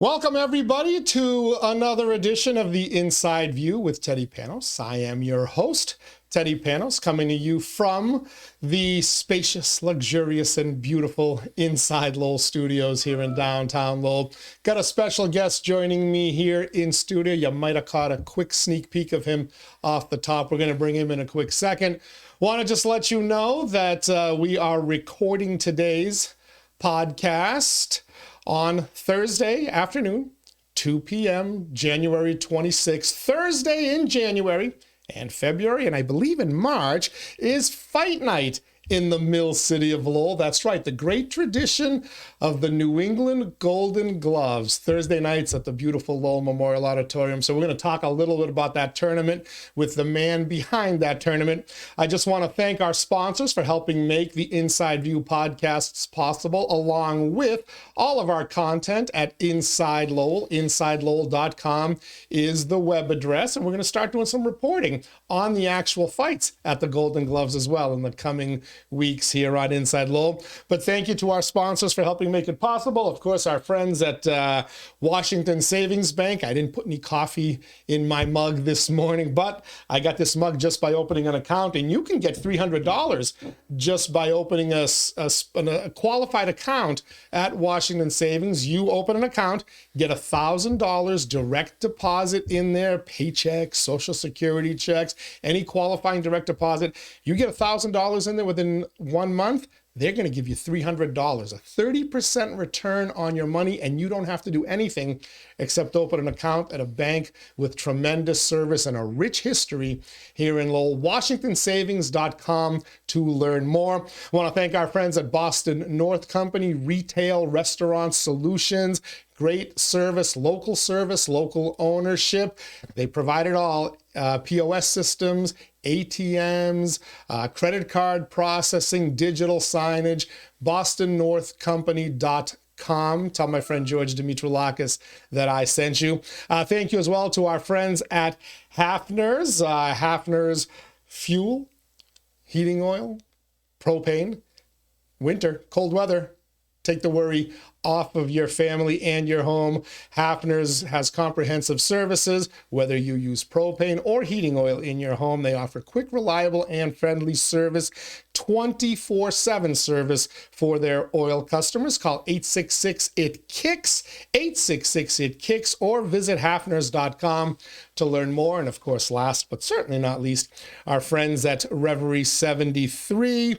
Welcome, everybody, to another edition of the Inside View with Teddy Panos. I am your host, Teddy Panos, coming to you from the spacious, luxurious, and beautiful Inside Lowell Studios here in downtown Lowell. Got a special guest joining me here in studio. You might have caught a quick sneak peek of him off the top. We're going to bring him in a quick second. Want to just let you know that we are recording today's podcast on Thursday afternoon, 2 p.m., January 26th. Thursday in January and February, and I believe in March, is Fight Night in the Mill City of Lowell. That's right, the great tradition of the New England Golden Gloves, Thursday nights at the beautiful Lowell Memorial Auditorium. So we're going to talk a little bit about that tournament with the man behind that tournament. I just want to thank our sponsors for helping make the Inside View podcasts possible, along with all of our content at Inside Lowell. InsideLowell.com is the web address, and we're going to start doing some reporting on the actual fights at the Golden Gloves as well in the coming weeks here on Inside Lowell. But thank you to our sponsors for helping make it possible. Of course, our friends at Washington Savings Bank. I didn't put any coffee in my mug this morning, but I got this mug just by opening an account, and you can get $300 just by opening a qualified account at Washington Savings. You open an account, get $1,000 direct deposit in there, paychecks, Social Security checks, any qualifying direct deposit. You get $1,000 in there within 1 month, they're going to give you $300, a 30% return on your money, and you don't have to do anything except open an account at a bank with tremendous service and a rich history here in Lowell. WashingtonSavings.com to learn more. I want to thank our friends at Boston North Company, Retail Restaurant Solutions. Great service, local ownership. They provide it all. POS systems, ATMs, credit card processing, digital signage, bostonnorthcompany.com. Tell my friend George Dimitroulakis that I sent you. Thank you as well to our friends at Hafner's. Hafner's fuel, heating oil, propane, winter, cold weather. Take the worry off of your family and your home. Hafner's has comprehensive services, whether you use propane or heating oil in your home. They offer quick, reliable, and friendly service, 24/7 service for their oil customers. Call 866-IT-KICKS, 866-IT-KICKS, or visit hafners.com to learn more. And of course, last but certainly not least, our friends at Reverie 73.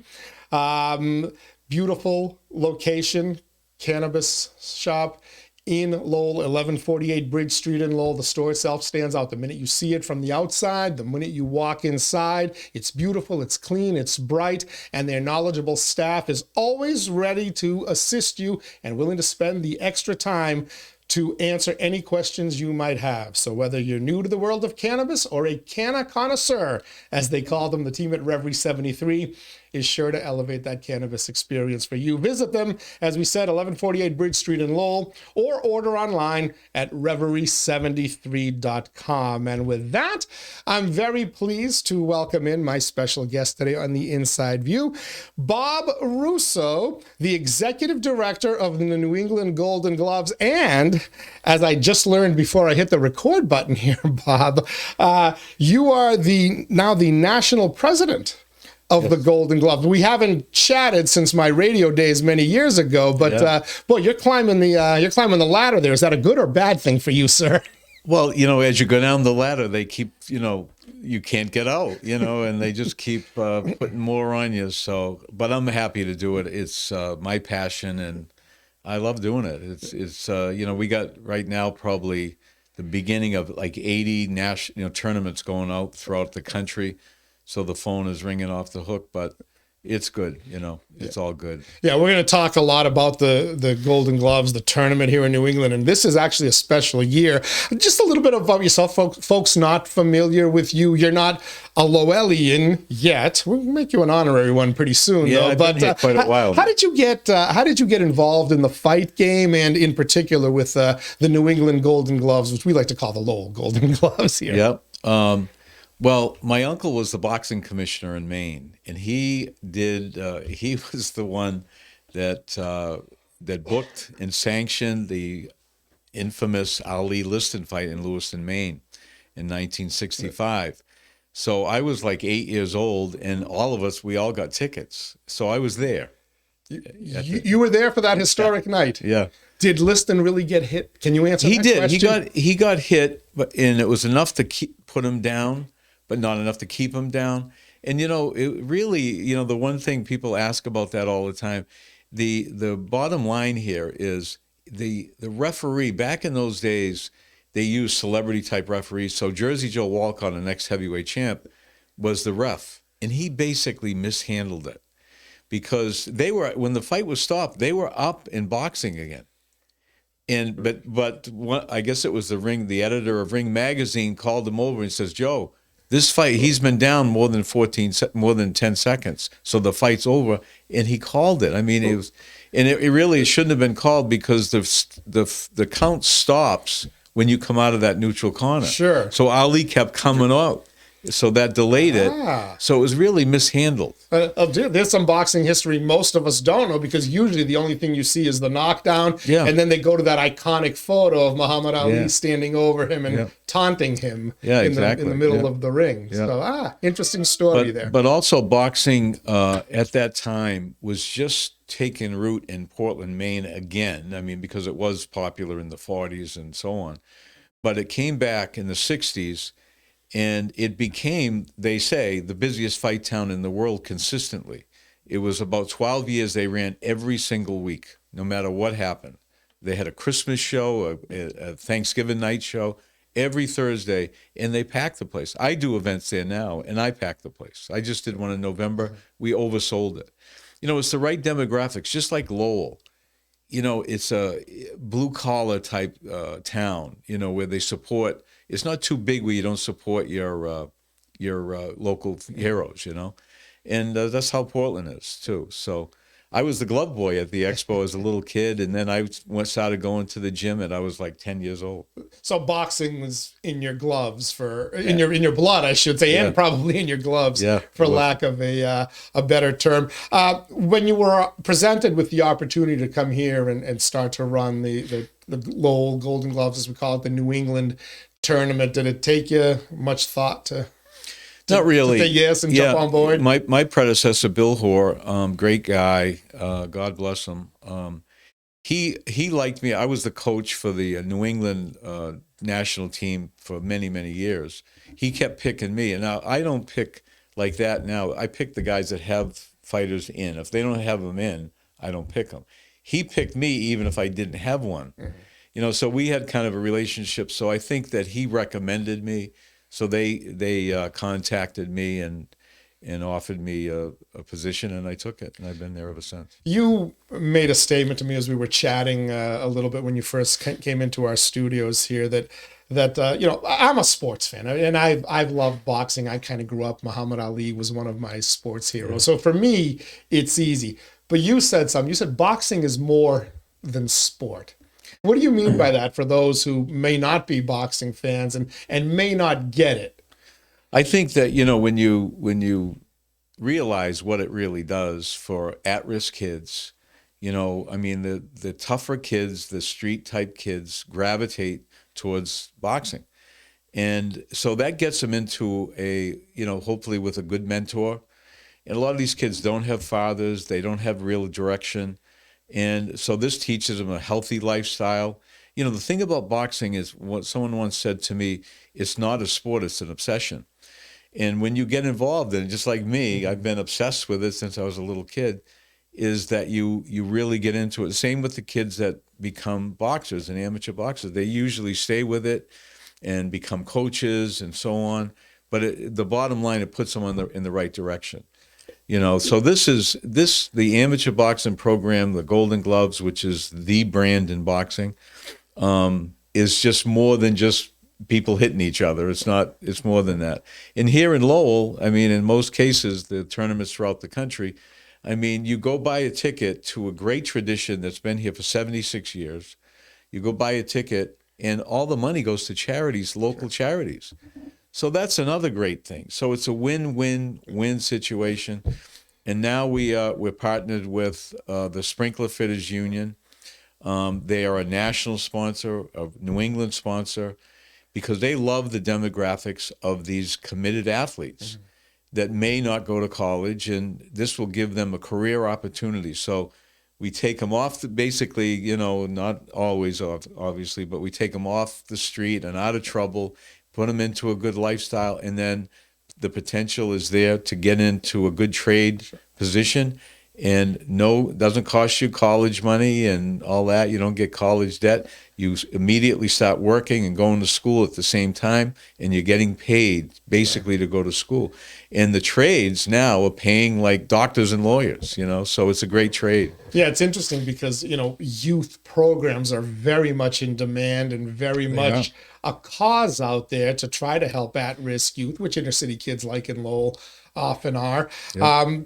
Beautiful location, cannabis shop in Lowell, 1148 Bridge Street in Lowell. The store itself stands out the minute you see it from the outside, the minute you walk inside. It's beautiful, it's clean, it's bright, and their knowledgeable staff is always ready to assist you and willing to spend the extra time to answer any questions you might have. So whether you're new to the world of cannabis or a canna connoisseur, as they call them, the team at Reverie 73 is sure to elevate that cannabis experience for you. Visit them, as we said, 1148 Bridge Street in Lowell, or order online at reverie73.com. And with that, I'm very pleased to welcome in my special guest today on the Inside View, Bob Russo, the Executive Director of the New England Golden Gloves. And as I just learned before I hit the record button here, Bob, you are now the National President of the Golden Glove. We haven't chatted since my radio days many years ago, but boy, you're climbing the ladder there. Is that a good or bad thing for you, sir? Well, as you go down the ladder, they keep, you can't get out, and they just keep putting more on you. So, but I'm happy to do it. It's my passion, and I love doing it. It's we got right now probably the beginning of like 80 national tournaments going out throughout the country. So the phone is ringing off the hook, but it's good, it's all good. Yeah, we're going to talk a lot about the Golden Gloves, the tournament here in New England, and this is actually a special year. Just a little bit about yourself, folks not familiar with you. You're not a Lowellian yet. We'll make you an honorary one pretty soon, though. I've been here quite a while. How did you get involved in the fight game, and in particular with the New England Golden Gloves, which we like to call the Lowell Golden Gloves here? Yep. Well, my uncle was the boxing commissioner in Maine, and he was the one that booked and sanctioned the infamous Ali Liston fight in Lewiston, Maine in 1965. So I was like 8 years old, and all of us, we all got tickets. So I was there. You were there for that historic night. Yeah. Did Liston really get hit? Can you answer He that did. question? He got hit, and it was enough to put him down, but not enough to keep him down. And it really, the one thing people ask about that all the time, the bottom line here is the referee. Back in those days, they used celebrity type referees. So Jersey Joe Walcott, the next heavyweight champ, was the ref, and he basically mishandled it because when the fight was stopped, they were up in boxing again. And but I guess it was the editor of Ring Magazine called him over and says, Joe, this fight, he's been down more than 10 seconds. So the fight's over. And he called it. I mean, it really shouldn't have been called because the count stops when you come out of that neutral corner. Sure. So Ali kept coming out. So that delayed it. So it was really mishandled. Dude, there's some boxing history most of us don't know because usually the only thing you see is the knockdown. Yeah. And then they go to that iconic photo of Muhammad Ali standing over him and taunting him in the middle of the ring. Yeah. So, interesting story there. But also boxing at that time was just taking root in Portland, Maine again. I mean, because it was popular in the 40s and so on. But it came back in the 60s. And it became, they say, the busiest fight town in the world consistently. It was about 12 years they ran every single week, no matter what happened. They had a Christmas show, a Thanksgiving night show, every Thursday, and they packed the place. I do events there now, and I pack the place. I just did one in November. We oversold it. It's the right demographics, just like Lowell. It's a blue-collar type town, where they support. It's not too big where you don't support your local heroes, and that's how Portland is too. So I was the glove boy at the expo as a little kid, and then I started going to the gym, and I was like 10 years old. So boxing was in your gloves in your blood, I should say, and probably in your gloves, for lack of a better term. When you were presented with the opportunity to come here and start to run the Lowell Golden Gloves, as we call it, the New England tournament, did it take you much thought to not really say yes and jump on board? My predecessor, Bill Hoare, great guy, God bless him. He liked me. I was the coach for the New England national team for many, many years. He kept picking me, and now I don't pick like that now. I pick the guys that have fighters in. If they don't have them in, I don't pick them. He picked me even if I didn't have one. So we had kind of a relationship. So I think that he recommended me. So they contacted me and offered me a position, and I took it, and I've been there ever since. You made a statement to me as we were chatting a little bit when you first came into our studios here that I'm a sports fan, and I've loved boxing. I kind of grew up. Muhammad Ali was one of my sports heroes. So for me, it's easy. But you said something. You said boxing is more than sport. What do you mean by that for those who may not be boxing fans and may not get it? I think that, when you realize what it really does for at-risk kids, the tougher kids, the street type kids gravitate towards boxing. And so that gets them into hopefully with a good mentor. And a lot of these kids don't have fathers. They don't have real direction. And so this teaches them a healthy lifestyle. The thing about boxing is what someone once said to me, it's not a sport, it's an obsession. And when you get involved in it, just like me, I've been obsessed with it since I was a little kid, is that you really get into it. Same with the kids that become boxers and amateur boxers. They usually stay with it and become coaches and so on. But the bottom line, it puts them in the right direction. So the amateur boxing program, the Golden Gloves, which is the brand in boxing, is just more than just people hitting each other. It's more than that. And here in Lowell, in most cases, the tournaments throughout the country, you go buy a ticket to a great tradition that's been here for 76 years. You go buy a ticket and all the money goes to charities, local charities. So that's another great thing. So it's a win-win-win situation. And now we're partnered with the Sprinkler Fitters Union. They are a national sponsor, a New England sponsor, because they love the demographics of these committed athletes that may not go to college, and this will give them a career opportunity. So we take them off, basically, not always, obviously, but we take them off the street and out of trouble, put them into a good lifestyle, and then the potential is there to get into a good trade position. And no, it doesn't cost you college money and all that. You don't get college debt. You immediately start working and going to school at the same time, and you're getting paid basically to go to school. And the trades now are paying like doctors and lawyers, so it's a great trade. Yeah, it's interesting because, youth programs are very much in demand and very much a cause out there to try to help at-risk youth, which inner city kids like in Lowell often are. Yeah.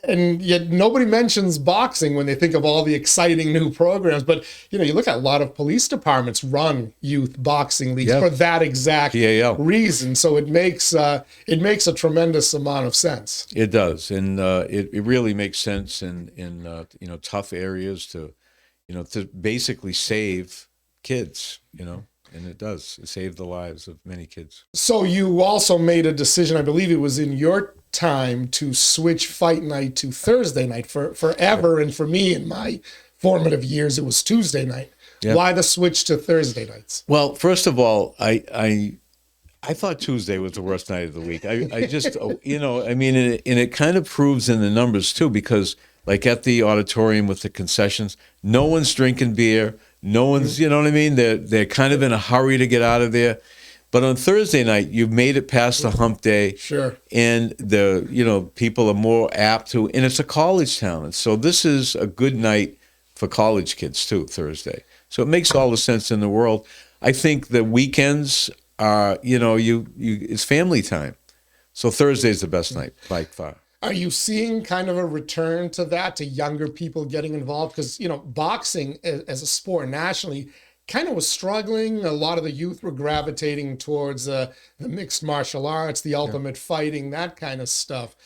And yet nobody mentions boxing when they think of all the exciting new programs. But, you look at a lot of police departments run youth boxing leagues for that exact reason. So it makes a tremendous amount of sense. It does. And it really makes sense in tough areas to basically save kids, and it does. It saved the lives of many kids. So you also made a decision, I believe it was in your time, to switch fight night to Thursday night forever. And for me, in my formative years, it was Tuesday night. Yeah. Why the switch to Thursday nights? Well, first of all, I thought Tuesday was the worst night of the week. I just, and it kind of proves in the numbers too, because like at the auditorium with the concessions, no one's drinking beer. No one's, you know what I mean? They're kind of in a hurry to get out of there. But on Thursday night, you've made it past the hump day. Sure. And people are more apt to, and it's a college town. And so this is a good night for college kids too, Thursday. So it makes all the sense in the world. I think the weekends are, it's family time. So Thursday's the best night by far. Are you seeing kind of a return to that, to younger people getting involved? Because, boxing as a sport nationally kind of was struggling. A lot of the youth were gravitating towards the mixed martial arts, the ultimate fighting, that kind of stuff.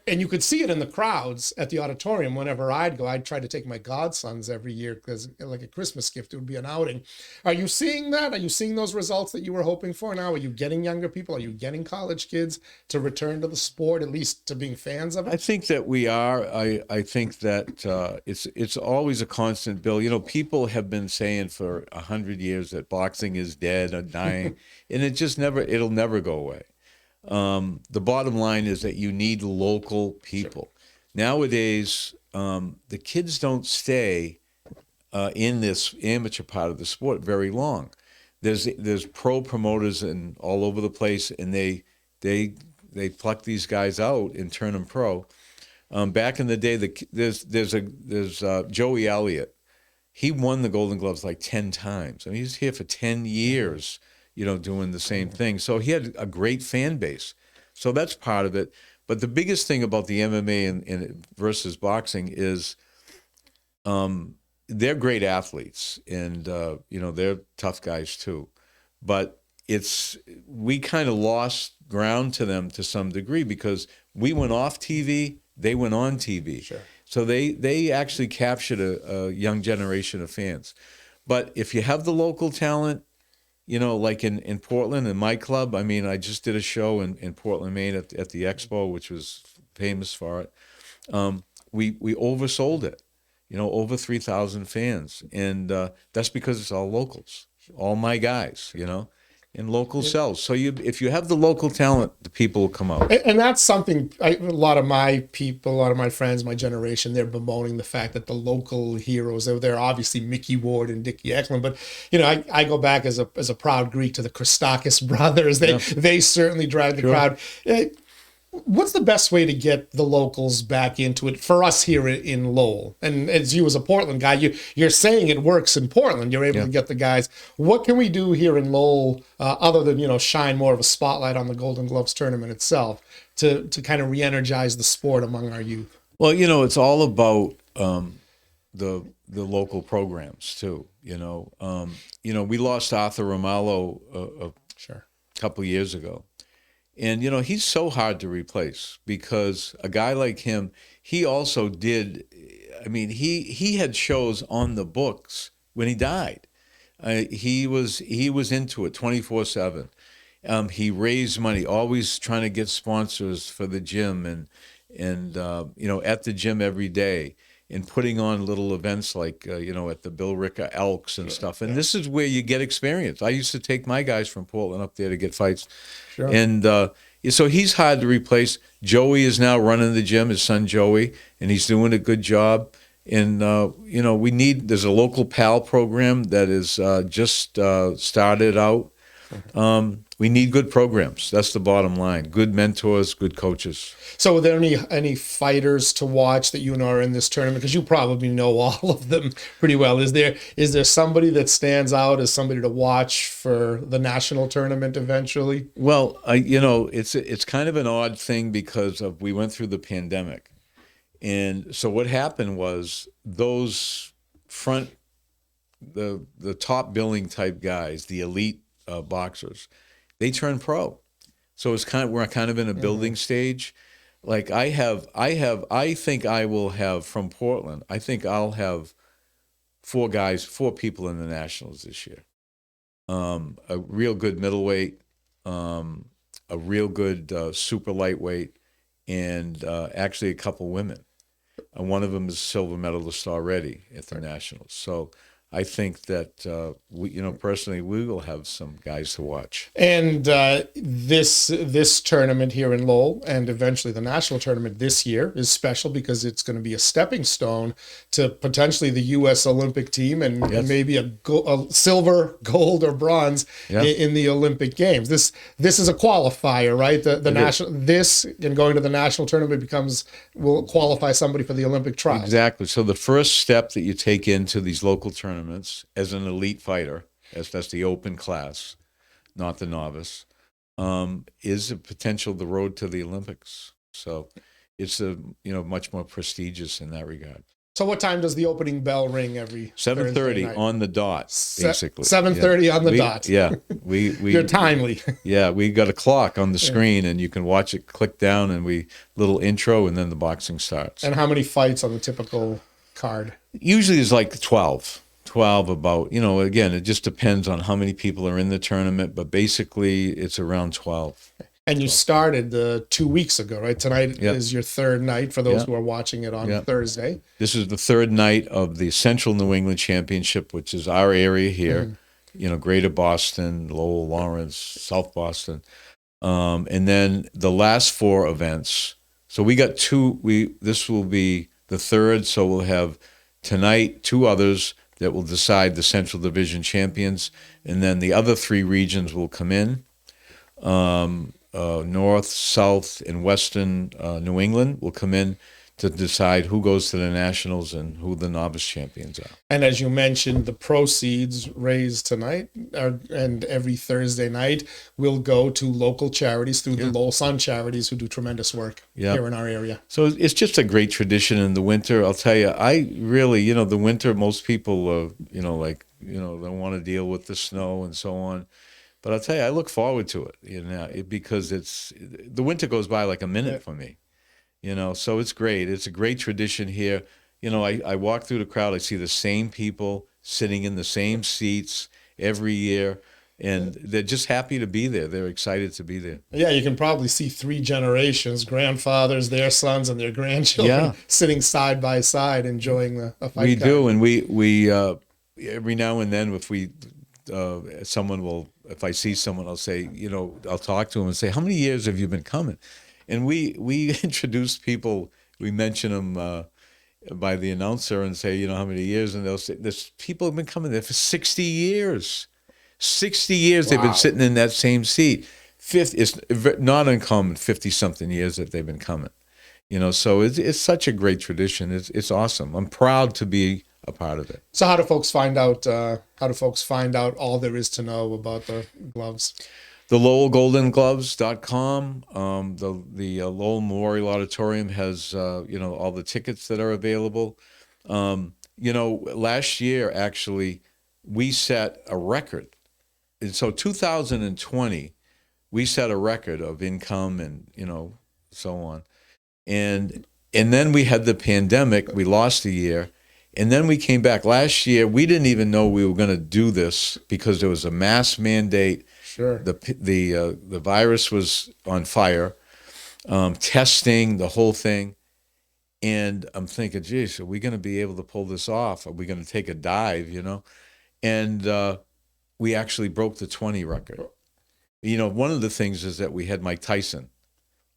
And you could see it in the crowds at the auditorium. Whenever I'd go, I'd try to take my godsons every year because, like a Christmas gift, it would be an outing. Are you seeing that? Are you seeing those results that you were hoping for now? Are you getting younger people? Are you getting college kids to return to the sport, at least to being fans of it? I think that we are. I think that it's always a constant, Bill. People have been saying for 100 years that boxing is dead or dying, and it'll never go away. The bottom line is that you need local people. Sure. Nowadays, the kids don't stay in this amateur part of the sport very long. There's pro promoters all over the place, and they pluck these guys out and turn them pro. Back in the day, there's Joey Elliott. He won the Golden Gloves like 10 times. I mean, he was here for 10 years. Doing the same thing. So he had a great fan base. So that's part of it. But the biggest thing about the MMA and versus boxing is they're great athletes, and they're tough guys too. But we kind of lost ground to them to some degree because we went off TV, they went on TV. Sure. So they actually captured a young generation of fans. But if you have the local talent, like in Portland, in my club, I just did a show in Portland, Maine at the Expo, which was famous for it. We oversold it, over 3,000 fans. And that's because it's all locals, all my guys, and local sells. So if you have the local talent, the people will come out. And that's something a lot of my people, a lot of my friends, my generation, they're bemoaning the fact that the local heroes, they're obviously Mickey Ward and Dickie Eklund, but I go back as a proud Greek to the Christakis brothers. They certainly drive the crowd. What's the best way to get the locals back into it for us here in Lowell? And as you as a Portland guy, you're saying it works in Portland. You're able to get the guys. What can we do here in Lowell other than, shine more of a spotlight on the Golden Gloves tournament itself to kind of re-energize the sport among our youth? Well, it's all about the local programs too. We lost Arthur Romalo a couple of years ago. And, he's so hard to replace because a guy like him, he also did. I mean, he had shows on the books when he died. He was into it 24/7. He raised money, always trying to get sponsors for the gym, and at the gym every day, and putting on little events like at the Bill Ricker Elks and stuff. And this is where you get experience. I used to take my guys from Portland up there to get fights, and so he's hard to replace. Joey is now running the gym, his son Joey, and he's doing a good job. And there's a local PAL program that is just started out. We need good programs. That's the bottom line. Good mentors, good coaches. So, are there any fighters to watch that you know are in this tournament? Because you probably know all of them pretty well. Is there somebody that stands out as somebody to watch for the national tournament eventually? Well, it's kind of an odd thing because we went through the pandemic, and so what happened was those the top billing type guys, the elite boxers, they turn pro. So we're kind of in a building stage. Like I think I will have from Portland. I think I'll have four people in the nationals this year. A real good middleweight, a real good super lightweight, and actually a couple women. And one of them is a silver medalist already at the nationals. So I think that personally, we will have some guys to watch. And this tournament here in Lowell, and eventually the national tournament this year, is special because it's going to be a stepping stone to potentially the U.S. Olympic team and maybe a silver, gold, or bronze in the Olympic Games. This is a qualifier, right? The national and going to the national tournament will qualify somebody for the Olympic trials. Exactly. So the first step that you take into these local tournaments as an elite fighter, that's the open class, not the novice, is the road to the Olympics. So it's much more prestigious in that regard. So what time does the opening bell ring every 7:30 on the dot, basically. 7:30 on the dot. Yeah, we You're timely. Yeah, we got a clock on the screen, and you can watch it. Click down, and little intro, and then the boxing starts. And how many fights on the typical card? Usually, it's like 12 about, again, it just depends on how many people are in the tournament, but basically it's around 12. And you started 2 weeks ago, right? Tonight is your third night for those who are watching it on Thursday. This is the third night of the Central New England Championship, which is our area here, Greater Boston, Lowell, Lawrence, South Boston. And then the last four events. So we got this will be the third, so we'll have tonight two others that will decide the Central Division champions, and then the other three regions will come in. North, South, and Western New England will come in to decide who goes to the nationals and who the novice champions are. And as you mentioned, the proceeds raised tonight and every Thursday night will go to local charities through the Lowell Sun Charities, who do tremendous work here in our area. So it's just a great tradition in the winter. I'll tell you, I really, the winter, most people, don't want to deal with the snow and so on. But I'll tell you, I look forward to it, because the winter goes by like a minute for me. So it's great. It's a great tradition here. I walk through the crowd. I see the same people sitting in the same seats every year, and they're just happy to be there. They're excited to be there. Yeah, you can probably see three generations, grandfathers, their sons, and their grandchildren sitting side by side enjoying a fight. We do, and we every now and then, if I see someone, I'll say, I'll talk to them and say, how many years have you been coming? And we introduce people, we mention them by the announcer and say, how many years? And they'll say, there's people have been coming there for 60 years. 60 years they've been sitting in that same seat. It's not uncommon, 50-something years that they've been coming. So it's such a great tradition. It's awesome. I'm proud to be a part of it. So how do folks find out all there is to know about the gloves? The LowellGoldenGloves.com. The Lowell Memorial Auditorium has all the tickets that are available. Last year actually we set a record. And so 2020 we set a record of income and so on. And And then we had the pandemic. We lost a year. And then we came back last year. We didn't even know we were going to do this because there was a mask mandate. Sure. The virus was on fire, testing, the whole thing. And I'm thinking, geez, are we going to be able to pull this off? Are we going to take a dive, And we actually broke the 20 record. One of the things is that we had Mike Tyson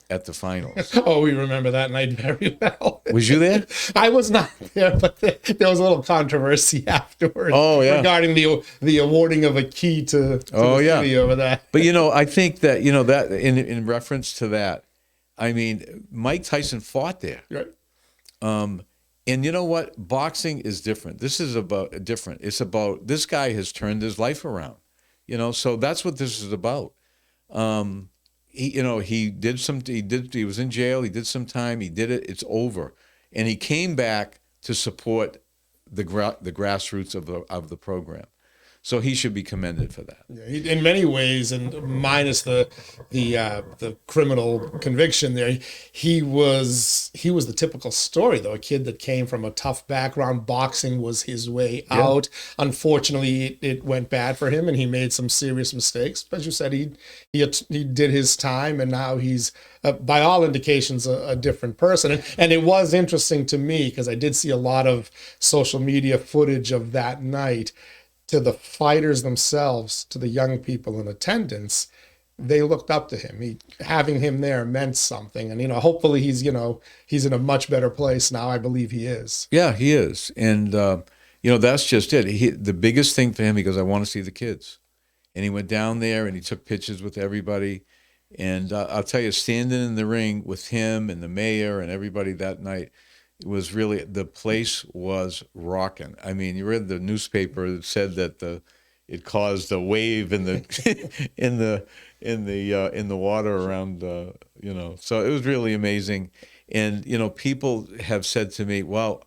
at the finals. Oh, we remember that night very well. Was you there? I was not there, but there was a little controversy afterwards. Oh, yeah. Regarding the awarding of a key to the city over that. But I think that that in reference to that, I mean, Mike Tyson fought there. Right. And you know what? Boxing is different. This is about different. It's about this guy has turned his life around. So that's what this is about. He was in jail. He did some time. He did it. It's over, and he came back to support the grassroots of the program. So he should be commended for that. Yeah, in many ways, and minus the criminal conviction there, he was the typical story, though. A kid that came from a tough background. Boxing was his way out. Unfortunately, it went bad for him, and he made some serious mistakes. As you said, he did his time, and now he's by all indications a different person. And it was interesting to me because I did see a lot of social media footage of that night. To the fighters themselves, to the young people in attendance, they looked up to him. Having him there meant something. And, hopefully he's in a much better place now. I believe he is. Yeah, he is. And, that's just it. The biggest thing for him, he goes, I want to see the kids. And he went down there and he took pictures with everybody. And I'll tell you, standing in the ring with him and the mayor and everybody that night, it was really, the place was rocking. I mean, you read the newspaper that said that it caused a wave in the in the water around So it was really amazing. And people have said to me, "Well,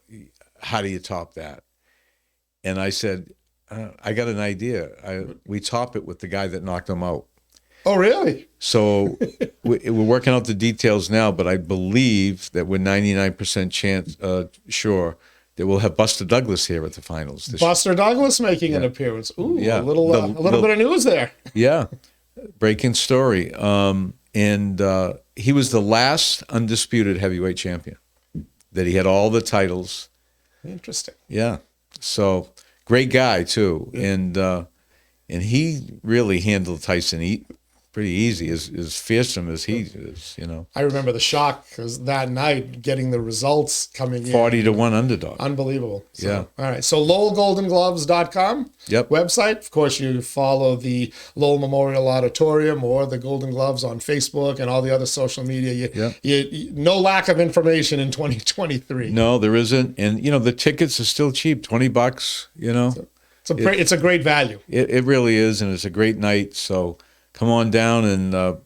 how do you top that?" And I said, "I got an idea. We top it with the guy that knocked him out." Oh, really? So we're working out the details now, but I believe that we're 99% sure that we'll have Buster Douglas here at the finals this year. Buster Douglas making an appearance. Ooh, yeah. a little bit of news there. Yeah, breaking story. And he was the last undisputed heavyweight champion. That he had all the titles. Interesting. Yeah. So great guy too, and he really handled Tyson pretty easy, as fearsome as he is, I remember the shock because that night getting the results coming 40-1 underdog. Unbelievable. So, yeah. All right. So LowellGoldenGloves.com website. Of course, you follow the Lowell Memorial Auditorium or the Golden Gloves on Facebook and all the other social media. No lack of information in 2023. No, there isn't. And, the tickets are still cheap, $20, It's a great value. It really is, and it's a great night. So come on down and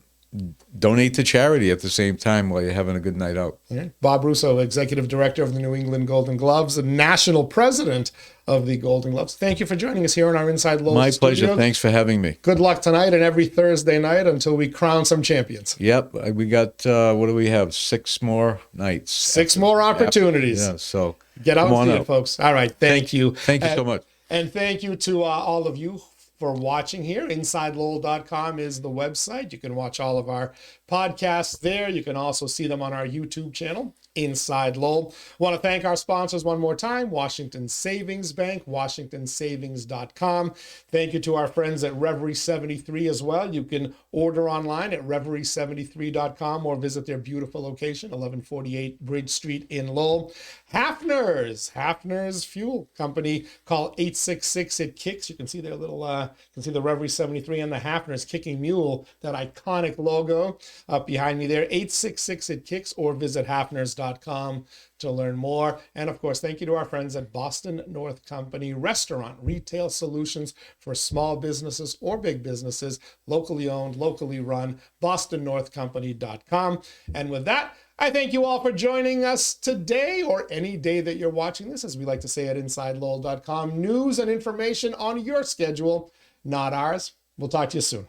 donate to charity at the same time while you're having a good night out. Okay. Bob Russo, Executive Director of the New England Golden Gloves, and National President of the Golden Gloves. Thank you for joining us here in our Inside Lowell My studio. pleasure. Thanks for having me. Good luck tonight and every Thursday night until we crown some champions. Yep. We got, what do we have? 6 more nights. 6 more opportunities. Yeah, so get out and see it, folks. All right. Thank you. Thank you so much. And thank you to all of you for watching here. InsideLowell.com is the website. You can watch all of our podcasts there. You can also see them on our YouTube channel, Inside Lowell. Want to thank our sponsors one more time, Washington Savings Bank, WashingtonSavings.com. Thank you to our friends at Reverie 73 as well. You can order online at Reverie73.com or visit their beautiful location, 1148 Bridge Street in Lowell. Hafner's Fuel Company. Call 866-IT-KICKS. You can see their little, the Reverie 73 and the Hafner's Kicking Mule, that iconic logo up behind me there. 866-IT-KICKS or visit Hafners.com to learn more. And of course, thank you to our friends at Boston North Company Restaurant, retail solutions for small businesses or big businesses, locally owned, locally run, BostonNorthCompany.com. And with that, I thank you all for joining us today or any day that you're watching this, as we like to say at InsideLowell.com. News and information on your schedule, not ours. We'll talk to you soon.